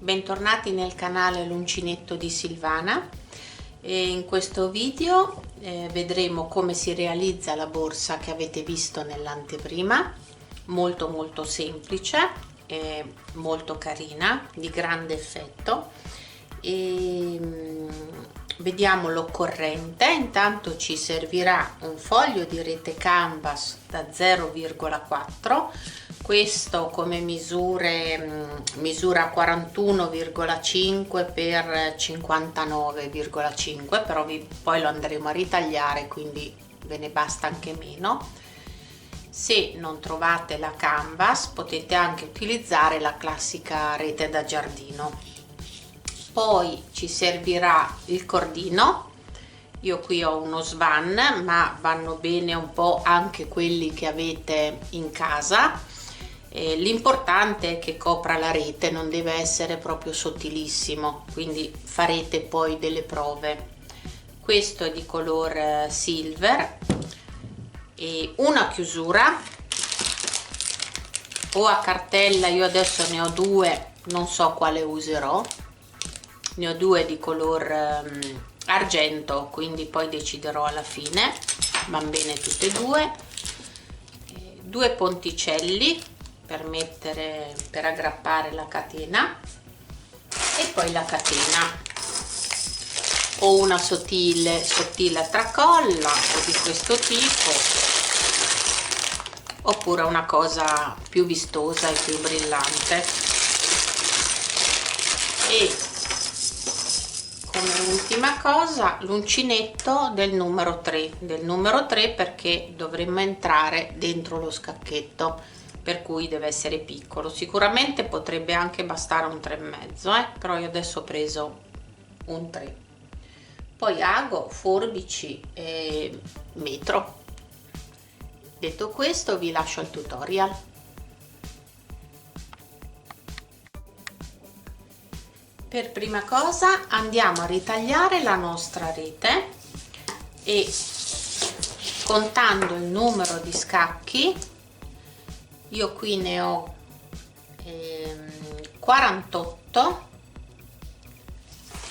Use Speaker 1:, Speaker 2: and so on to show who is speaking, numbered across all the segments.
Speaker 1: bentornati nel canale L'Uncinetto di Silvana. E in questo video vedremo come si realizza la borsa che avete visto nell'anteprima, molto semplice e molto carina, di grande effetto. E vediamo l'occorrente. Intanto ci servirà un foglio di rete canvas da 0,4. Questo come misura 41,5 per 59,5, però poi lo andremo a ritagliare, quindi ve ne basta anche meno. Se non trovate la canvas potete anche utilizzare la classica rete da giardino. Poi ci servirà il cordino. Io qui ho uno Svan, ma vanno bene un po' anche quelli che avete in casa. L'importante è che copra la rete, non deve essere proprio sottilissimo, quindi farete poi delle prove. Questo è di color silver e una chiusura o a cartella. Io adesso ne ho due, non so quale userò, ne ho due di color argento, quindi poi deciderò alla fine. Van bene tutte e due. Due ponticelli per aggrappare la catena e poi la catena, o una sottile tracolla o di questo tipo, oppure una cosa più vistosa e più brillante. E come ultima cosa l'uncinetto del numero 3 perché dovremmo entrare dentro lo scacchetto, per cui deve essere piccolo. Sicuramente potrebbe anche bastare un 3,5, però io adesso ho preso un 3. Poi ago, forbici e metro. Detto questo vi lascio al tutorial. Per prima cosa andiamo a ritagliare la nostra rete e contando il numero di scacchi, io qui ne ho 48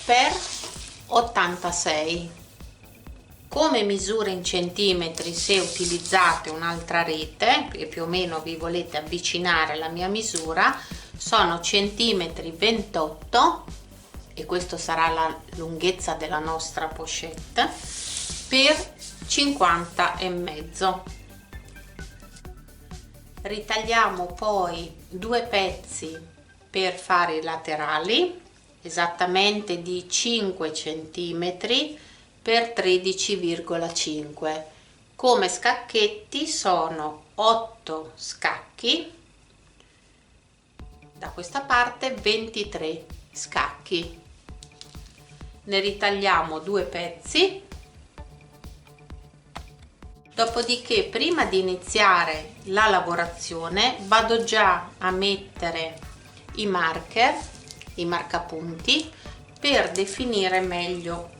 Speaker 1: per 86. Come misura in centimetri, se utilizzate un'altra rete e più o meno vi volete avvicinare alla mia misura, sono centimetri 28, e questo sarà la lunghezza della nostra pochette, per 50,5. Ritagliamo poi due pezzi per fare i laterali, esattamente di 5 cm per 13,5. Come scacchetti sono 8 scacchi, da questa parte 23 scacchi. Ne ritagliamo due pezzi. Dopodiché, prima di iniziare la lavorazione, vado già a mettere i marker, i marcapunti, per definire meglio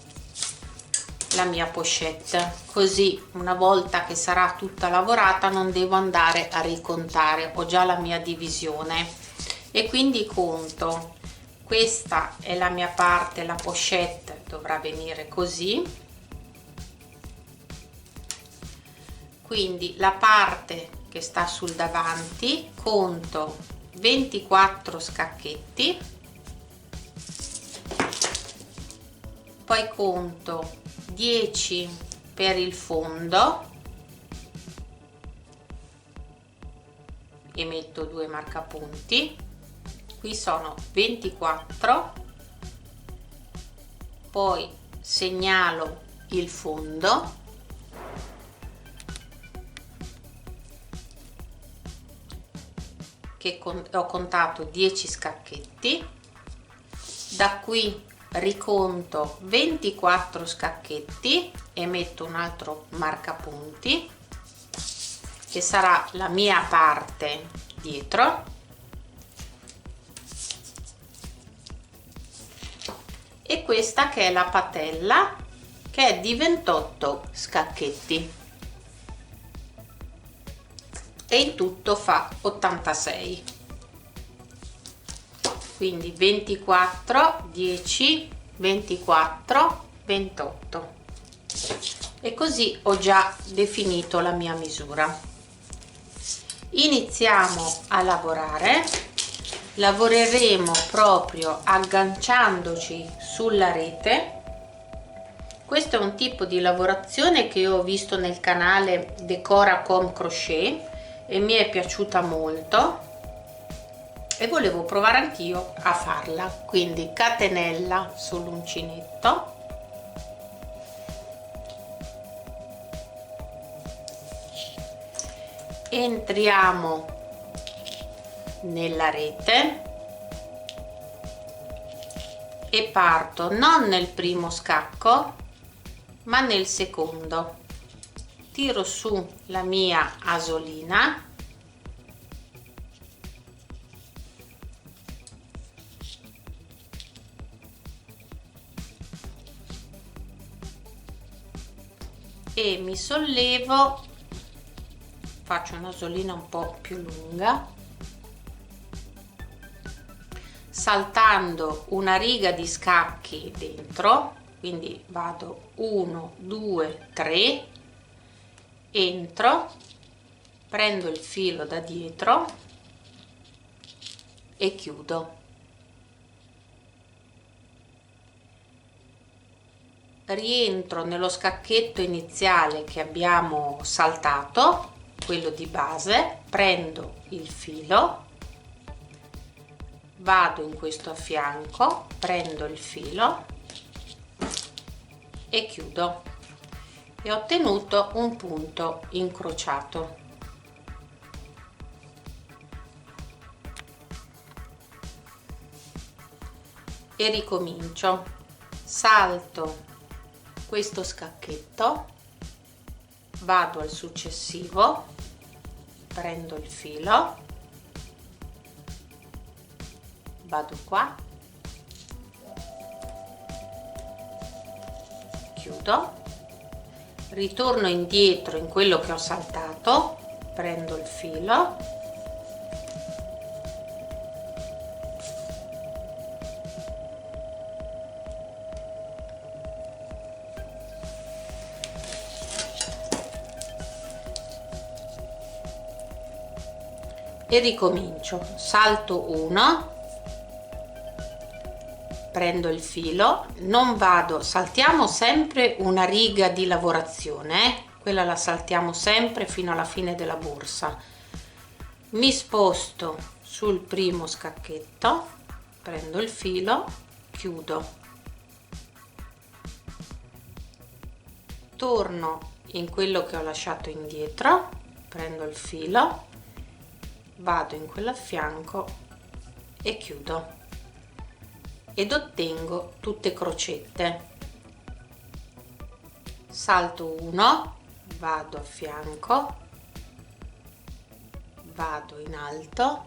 Speaker 1: la mia pochette. Così una volta che sarà tutta lavorata non devo andare a ricontare, ho già la mia divisione e quindi conto. Questa è la mia parte, la pochette dovrà venire così. Quindi la parte che sta sul davanti conto 24 scacchetti, poi conto 10 per il fondo e metto due marcapunti. Qui sono 24, poi segnalo il fondo, che ho contato 10 scacchetti. Da qui riconto 24 scacchetti e metto un altro marcapunti che sarà la mia parte dietro, e questa che è la patella, che è di 28 scacchetti. e in tutto fa 86. quindi 24, 10, 24, 28, e così ho già definito la mia misura. Iniziamo a lavorare. Lavoreremo proprio agganciandoci sulla rete. Questo è un tipo di lavorazione che ho visto nel canale Decora con Crochet e mi è piaciuta molto e volevo provare anch'io a farla. Quindi catenella sull'uncinetto, entriamo nella rete e parto non nel primo scacco ma nel secondo. Tiro su la mia asolina e mi sollevo, faccio un'asolina un po' più lunga, saltando una riga di scacchi dentro, quindi vado 1, 2, 3, entro, prendo il filo da dietro e chiudo. Rientro nello scacchetto iniziale che abbiamo saltato, quello di base, prendo il filo, vado in questo a fianco, prendo il filo e chiudo e ho ottenuto un punto incrociato. E ricomincio, salto questo scacchetto, vado al successivo, prendo il filo, vado qua, chiudo, ritorno indietro in quello che ho saltato, prendo il filo, e ricomincio, salto 1, prendo il filo, non vado, saltiamo sempre una riga di lavorazione, quella la saltiamo sempre fino alla fine della borsa. Mi sposto sul primo scacchetto, prendo il filo, chiudo, torno in quello che ho lasciato indietro, prendo il filo, vado in quello a fianco e chiudo ed ottengo tutte crocette. Salto 1, vado a fianco, vado in alto,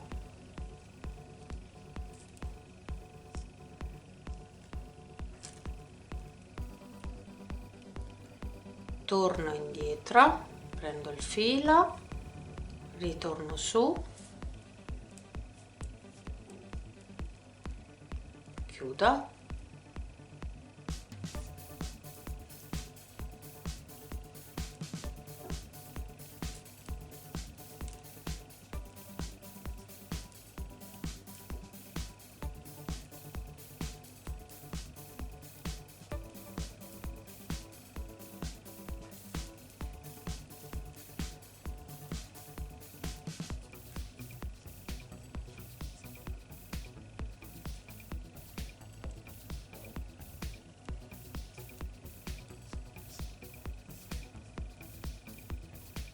Speaker 1: torno indietro, prendo il filo, ritorno su, chiudo,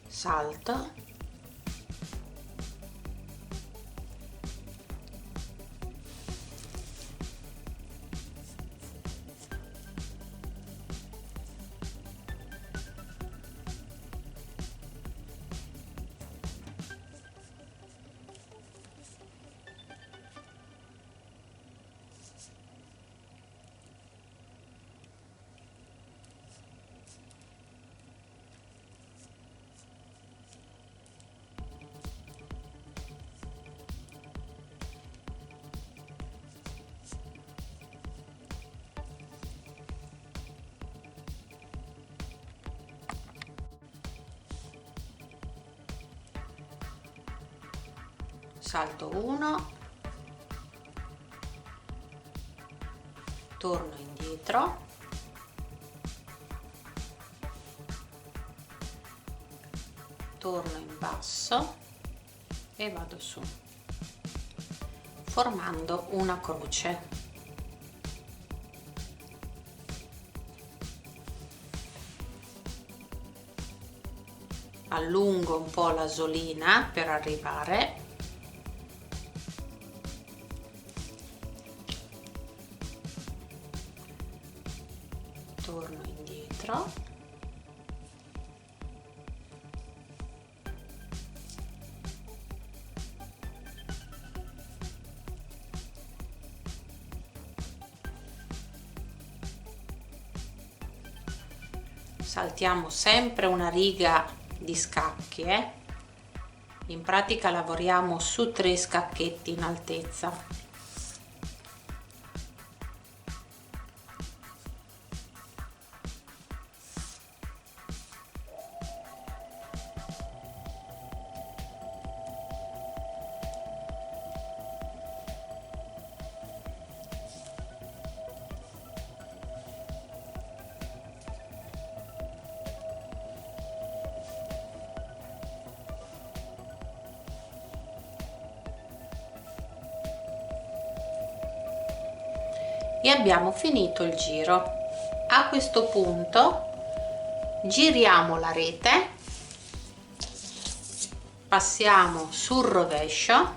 Speaker 1: salto, salto 1, torno indietro, torno in basso e vado su, formando una croce. Allungo un po' l'asolina per arrivare, torno indietro, saltiamo sempre una riga di scacchi, in pratica lavoriamo su 3 scacchetti in altezza. E abbiamo finito il giro. A questo punto giriamo la rete, passiamo sul rovescio,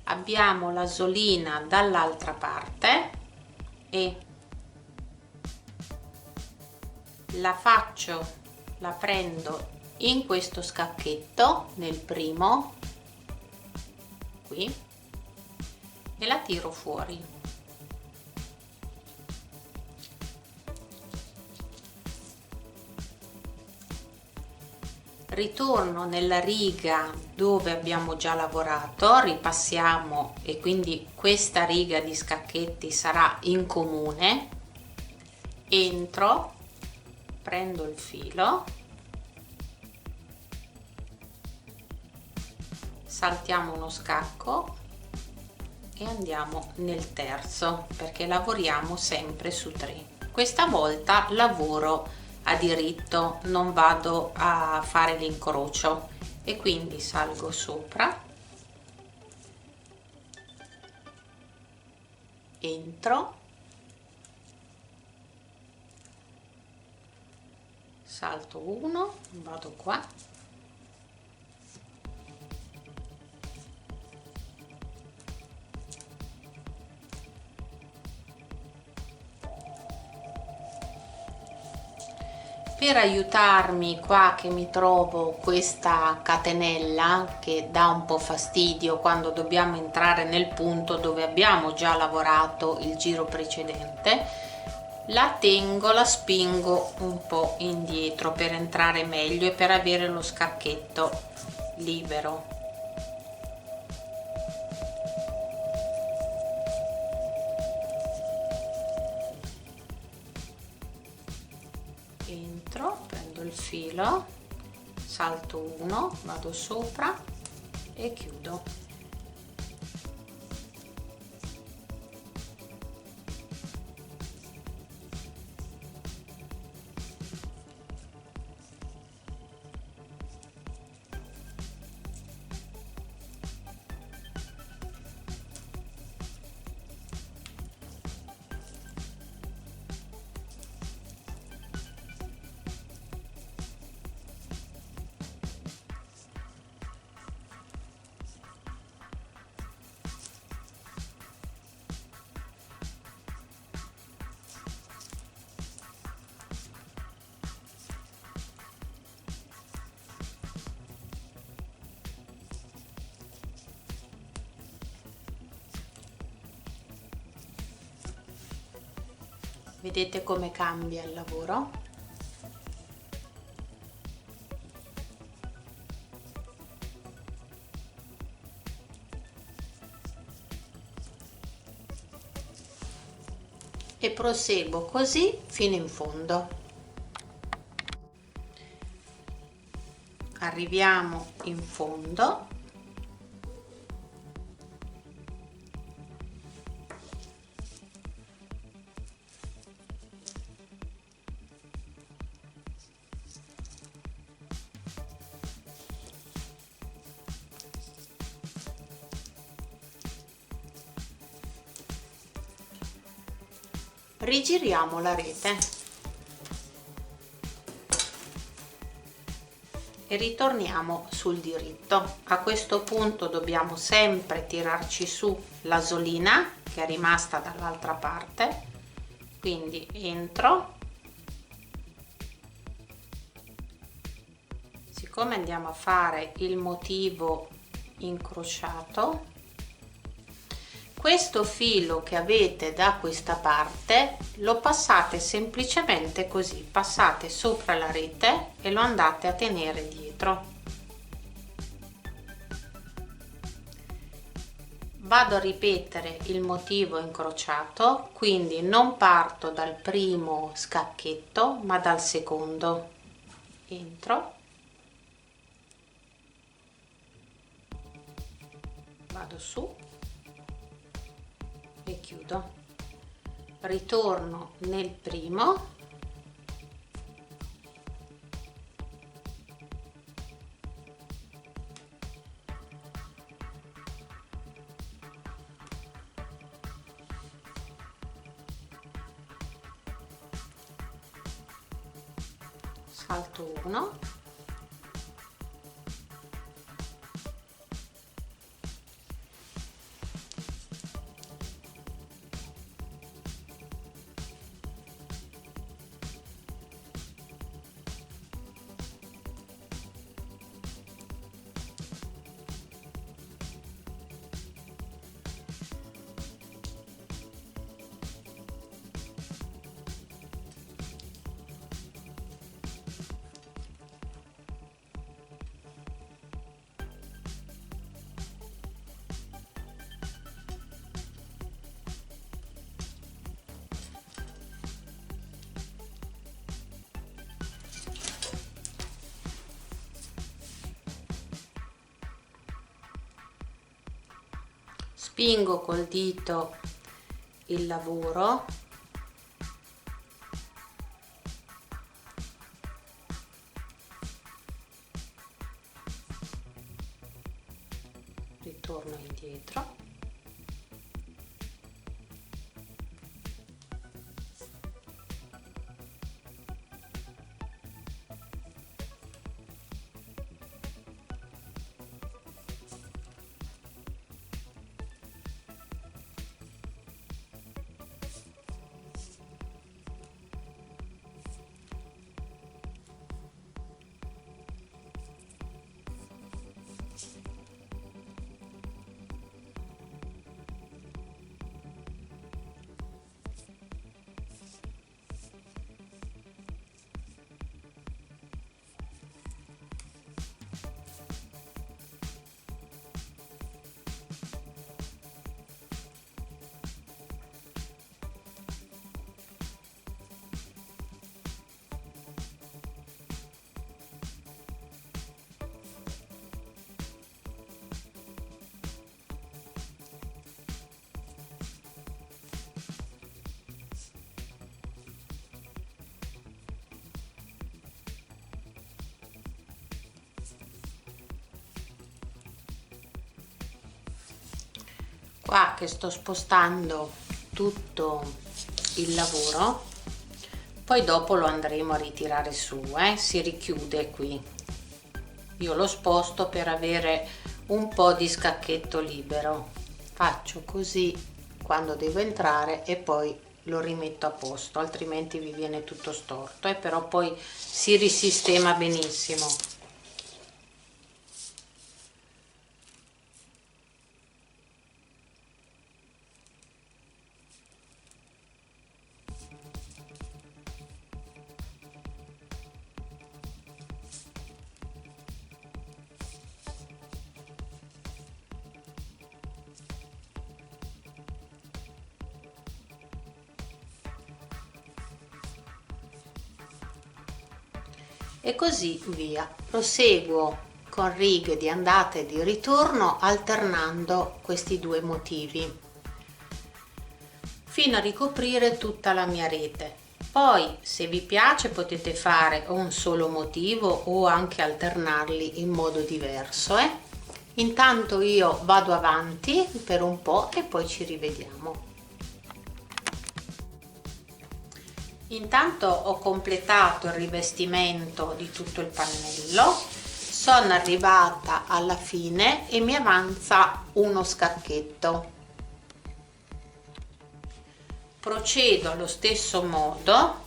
Speaker 1: abbiamo l'asolina dall'altra parte e la prendo in questo scacchetto, nel primo qui, e la tiro fuori. Ritorno nella riga dove abbiamo già lavorato, ripassiamo e quindi questa riga di scacchetti sarà in comune, entro, prendo il filo, saltiamo uno scacco e andiamo nel terzo, perché lavoriamo sempre su 3. Questa volta lavoro a diritto, non vado a fare l'incrocio, e quindi salgo sopra, entro, salto 1, vado qua, per aiutarmi qua che mi trovo questa catenella che dà un po' fastidio quando dobbiamo entrare nel punto dove abbiamo già lavorato il giro precedente, la tengo, la spingo un po' indietro per entrare meglio e per avere lo scacchetto libero. Entro, prendo il filo, salto 1, vado sopra e chiudo. Vedete come cambia il lavoro? E proseguo così fino in fondo. arriviamo in fondo, rigiriamo la rete e ritorniamo sul diritto. A questo punto dobbiamo sempre tirarci su l'asolina che è rimasta dall'altra parte, quindi entro, siccome andiamo a fare il motivo incrociato, questo filo che avete da questa parte lo passate semplicemente così, passate sopra la rete e lo andate a tenere dietro. Vado a ripetere il motivo incrociato, quindi non parto dal primo scacchetto ma dal secondo. Entro, vado su e chiudo, ritorno nel primo, salto 1, spingo col dito il lavoro, ritorno indietro, qua che sto spostando tutto il lavoro, poi dopo lo andremo a ritirare su, si richiude qui, io lo sposto per avere un po' di scacchetto libero, faccio così quando devo entrare e poi lo rimetto a posto, altrimenti vi viene tutto storto, però poi si risistema benissimo. e così via. Proseguo con righe di andata e di ritorno alternando questi due motivi fino a ricoprire tutta la mia rete. Poi, se vi piace, potete fare un solo motivo o anche alternarli in modo diverso. Intanto io vado avanti per un po' e poi ci rivediamo. Intanto ho completato il rivestimento di tutto il pannello, sono arrivata alla fine e mi avanza uno scacchetto. Procedo allo stesso modo,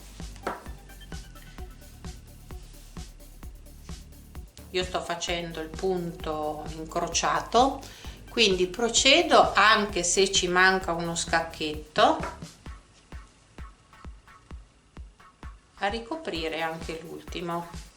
Speaker 1: io sto facendo il punto incrociato, quindi procedo anche se ci manca uno scacchetto a ricoprire anche l'ultimo.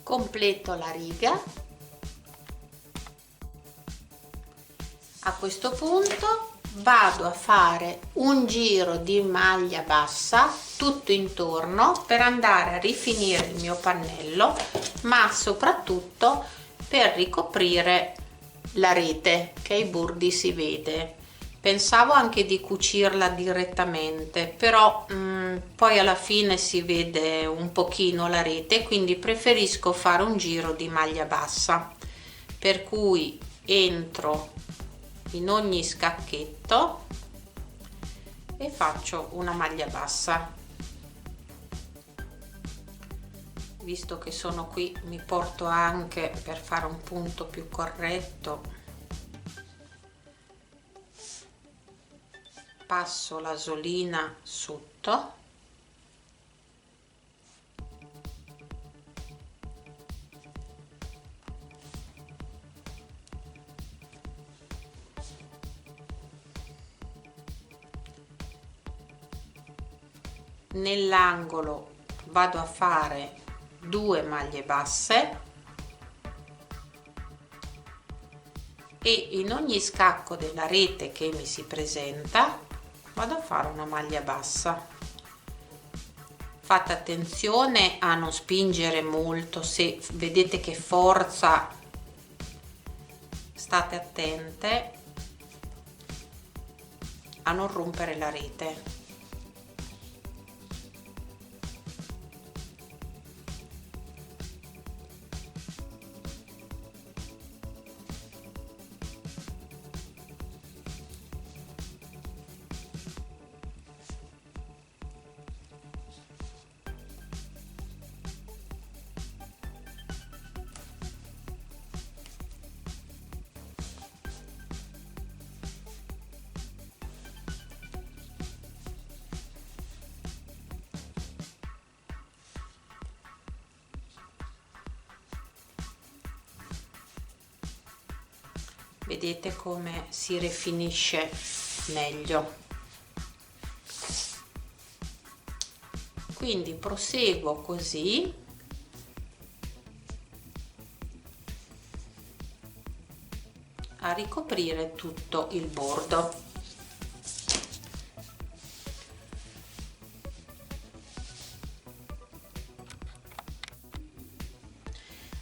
Speaker 1: Completo la riga. A questo punto vado a fare un giro di maglia bassa tutto intorno per andare a rifinire il mio pannello, ma soprattutto per ricoprire la rete che ai bordi si vede. Pensavo anche di cucirla direttamente, però poi alla fine si vede un pochino la rete, quindi preferisco fare un giro di maglia bassa, per cui entro in ogni scacchetto e faccio una maglia bassa. Visto che sono qui, mi porto anche per fare un punto più corretto, passo la solina sotto nell'angolo, vado a fare 2 maglie basse e in ogni scacco della rete che mi si presenta vado a fare una maglia bassa. Fate attenzione a non spingere molto, se vedete che forza, state attente a non rompere la rete. Vedete come si rifinisce meglio. Quindi proseguo così a ricoprire tutto il bordo.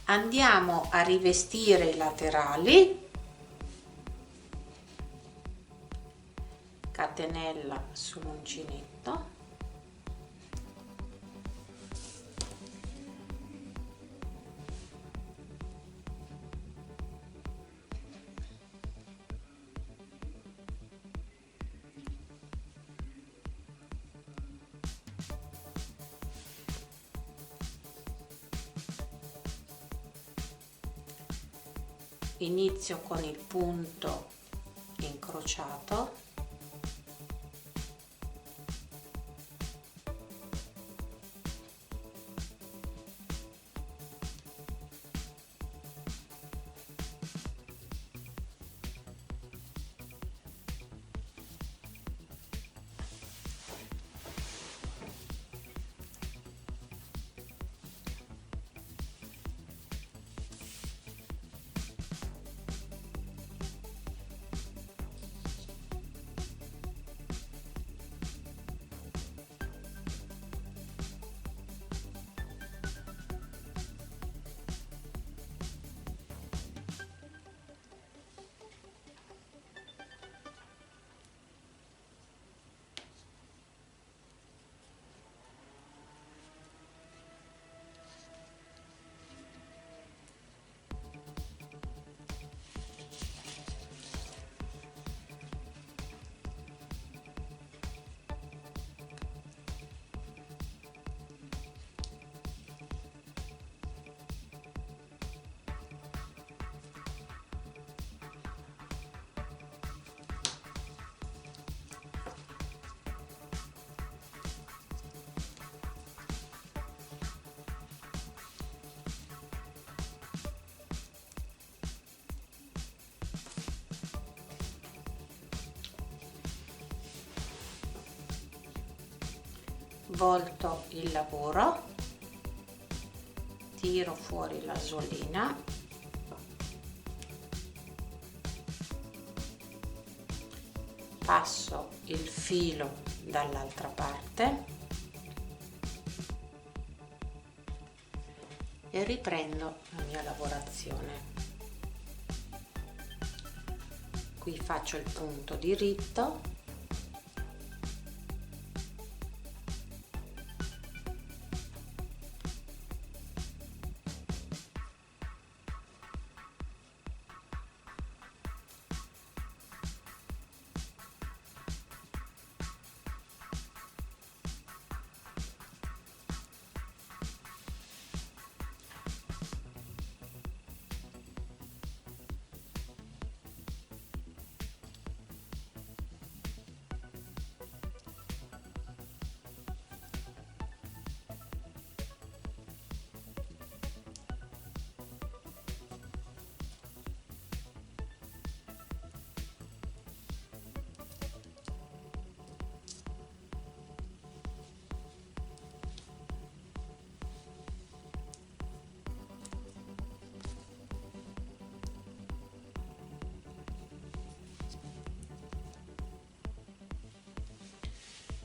Speaker 1: Andiamo a rivestire i laterali. Catenella sull'uncinetto, inizio con il punto incrociato, volto il lavoro, tiro fuori la solina, passo il filo dall'altra parte e riprendo la mia lavorazione. Qui faccio il punto diritto,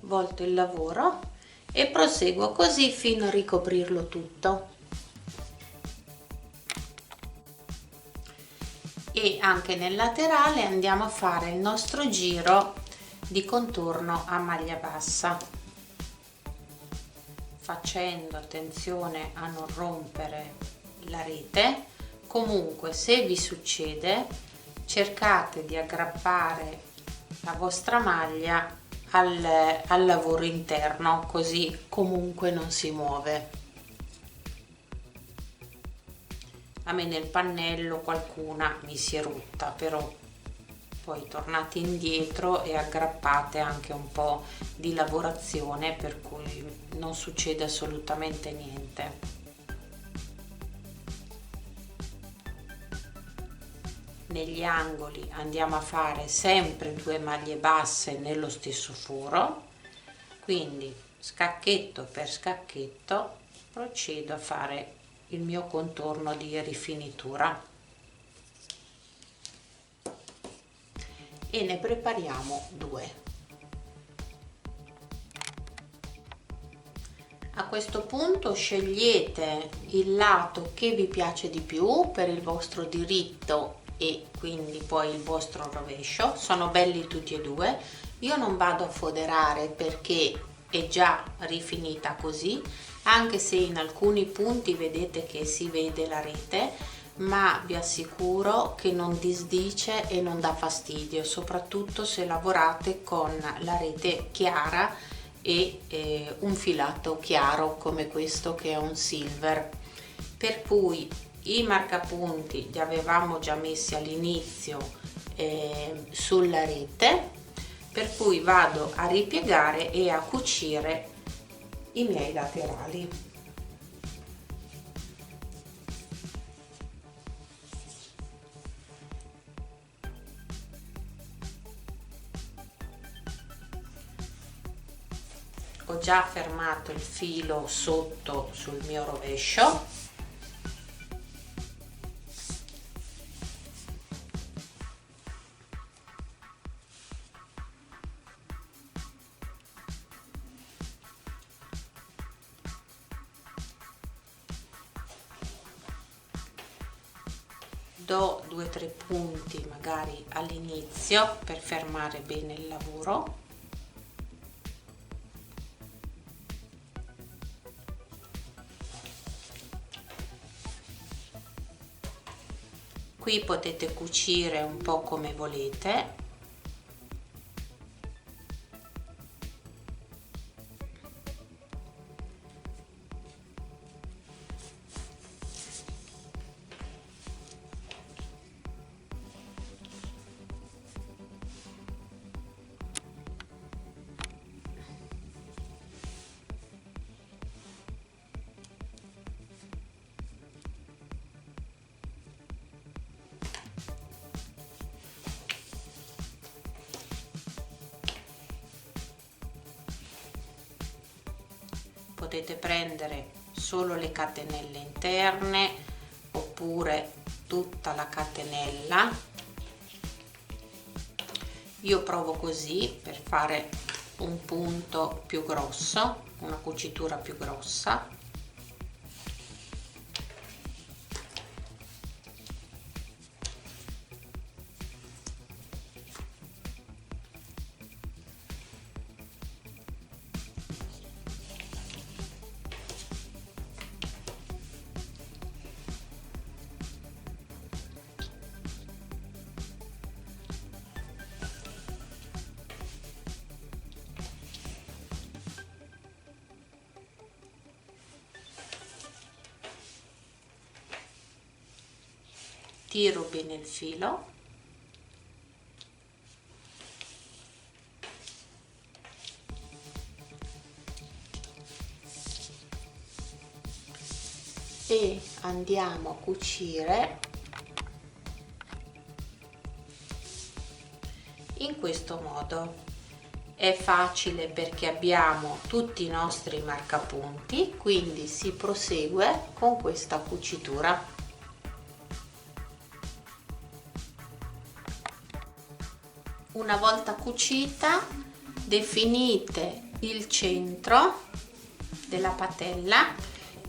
Speaker 1: volto il lavoro e proseguo così fino a ricoprirlo tutto. E anche nel laterale andiamo a fare il nostro giro di contorno a maglia bassa, facendo attenzione a non rompere la rete. Comunque, se vi succede, cercate di aggrappare la vostra maglia al lavoro interno, così comunque non si muove. A me nel pannello qualcuna mi si è rotta, però poi tornate indietro e aggrappate anche un po' di lavorazione, per cui non succede assolutamente niente. Negli angoli andiamo a fare sempre 2 maglie basse nello stesso foro, quindi scacchetto per scacchetto procedo a fare il mio contorno di rifinitura e ne prepariamo 2. A questo punto scegliete il lato che vi piace di più per il vostro diritto e quindi poi il vostro rovescio. Sono belli tutti e due. Io non vado a foderare perché è già rifinita così, anche se in alcuni punti vedete che si vede la rete, ma vi assicuro che non disdice e non dà fastidio, soprattutto se lavorate con la rete chiara e un filato chiaro come questo che è un silver. Per cui i marcapunti li avevamo già messi all'inizio sulla rete, per cui vado a ripiegare e a cucire i miei laterali. Ho già fermato il filo sotto sul mio rovescio. Do 2-3 punti magari all'inizio per fermare bene il lavoro. Qui potete cucire un po' come volete. Potete prendere solo le catenelle interne oppure tutta la catenella. Io provo così per fare un punto più grosso, una cucitura più grossa. Tiro bene il filo e andiamo a cucire in questo modo. È facile perché abbiamo tutti i nostri marcapunti, quindi si prosegue con questa cucitura. Una volta cucita, definite il centro della patella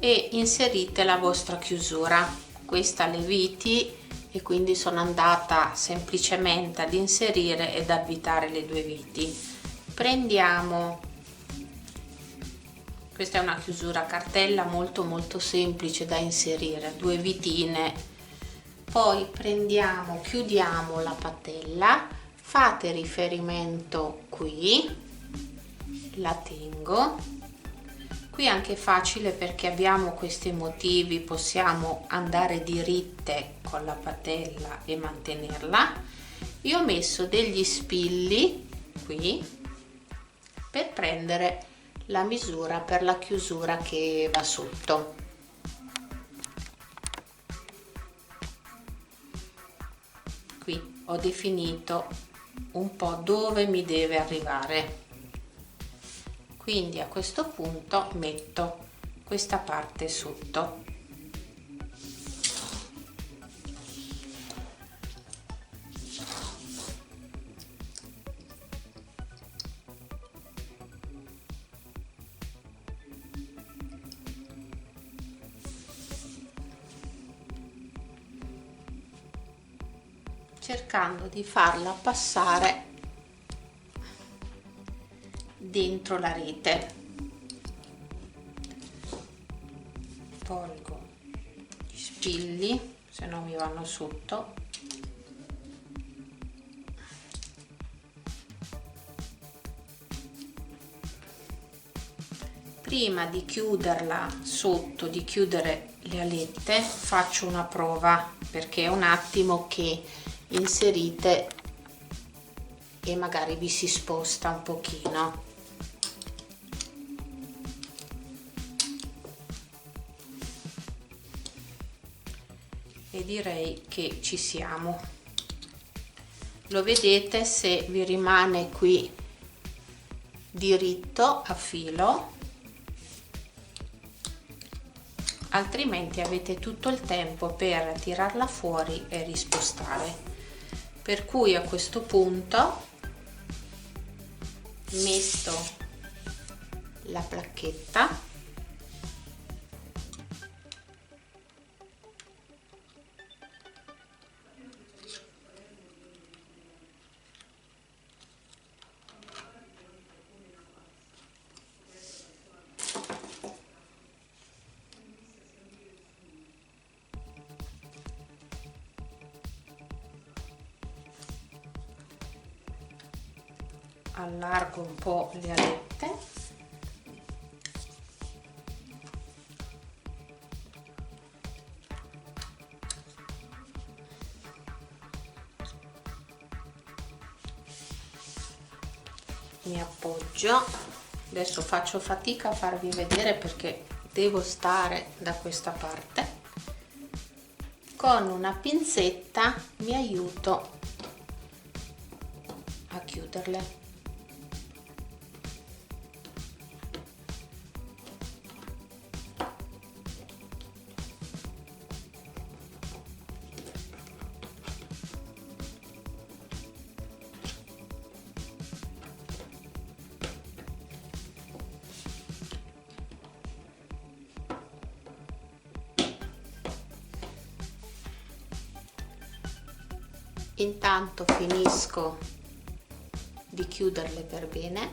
Speaker 1: e inserite la vostra chiusura. Questa le viti e quindi sono andata semplicemente ad inserire ed avvitare le due viti. Prendiamo, questa è una chiusura a cartella molto semplice da inserire, due vitine, poi prendiamo, chiudiamo la patella. Fate riferimento qui, la tengo, qui è anche facile perché abbiamo questi motivi, possiamo andare diritte con la patella e mantenerla. Io ho messo degli spilli qui per prendere la misura per la chiusura che va sotto. Qui ho definito un po' dove mi deve arrivare, quindi a questo punto metto questa parte sotto. Cercando di farla passare dentro la rete. Tolgo gli spilli, se no mi vanno sotto. Prima di chiuderla sotto, di chiudere le alette faccio una prova, perché è un attimo che inserite e magari vi si sposta un pochino. E direi che ci siamo. Lo vedete se vi rimane qui diritto a filo, altrimenti avete tutto il tempo per tirarla fuori e rispostare, per cui a questo punto metto la placchetta allargo un po' le alette mi appoggio. Adesso faccio fatica a farvi vedere perché devo stare da questa parte. Con una pinzetta mi aiuto a chiuderle. Intanto finisco di chiuderle per bene,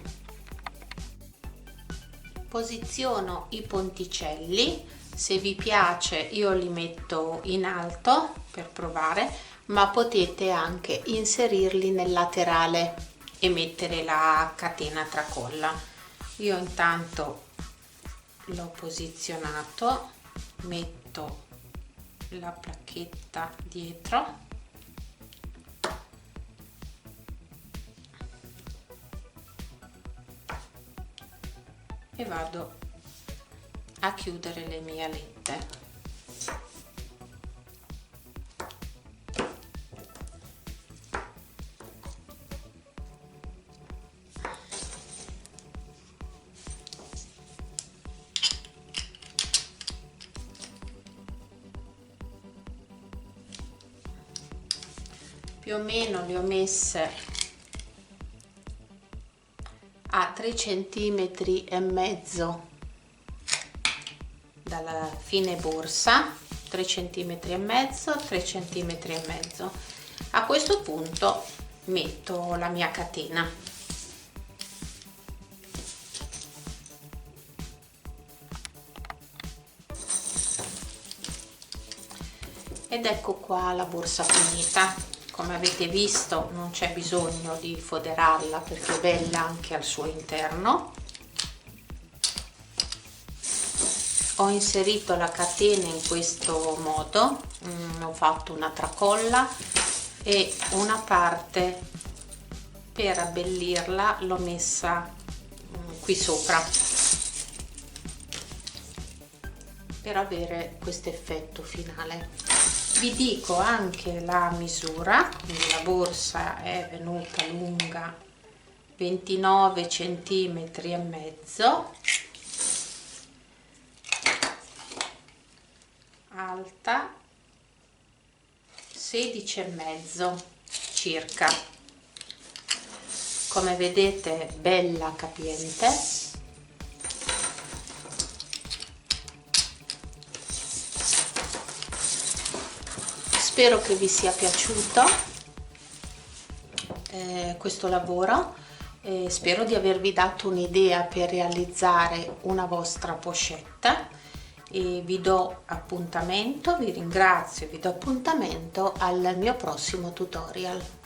Speaker 1: posiziono i ponticelli, se vi piace io li metto in alto per provare, ma potete anche inserirli nel laterale e mettere la catena tracolla. Io intanto l'ho posizionato, metto la placchetta dietro e vado a chiudere le mie alette. Più o meno le ho messe a 3,5 cm dalla fine borsa, 3,5 cm, 3,5 cm. A questo punto metto la mia catena. Ed ecco qua la borsa finita. Come avete visto non c'è bisogno di foderarla perché è bella anche al suo interno. Ho inserito la catena in questo modo, ho fatto una tracolla e una parte per abbellirla l'ho messa qui sopra per avere questo effetto finale. Vi dico anche la misura, quindi la borsa è venuta lunga 29 centimetri e mezzo, alta 16 e mezzo circa. Come vedete bella capiente. Spero che vi sia piaciuto questo lavoro, spero di avervi dato un'idea per realizzare una vostra pochette e vi do appuntamento, vi ringrazio e vi do appuntamento al mio prossimo tutorial.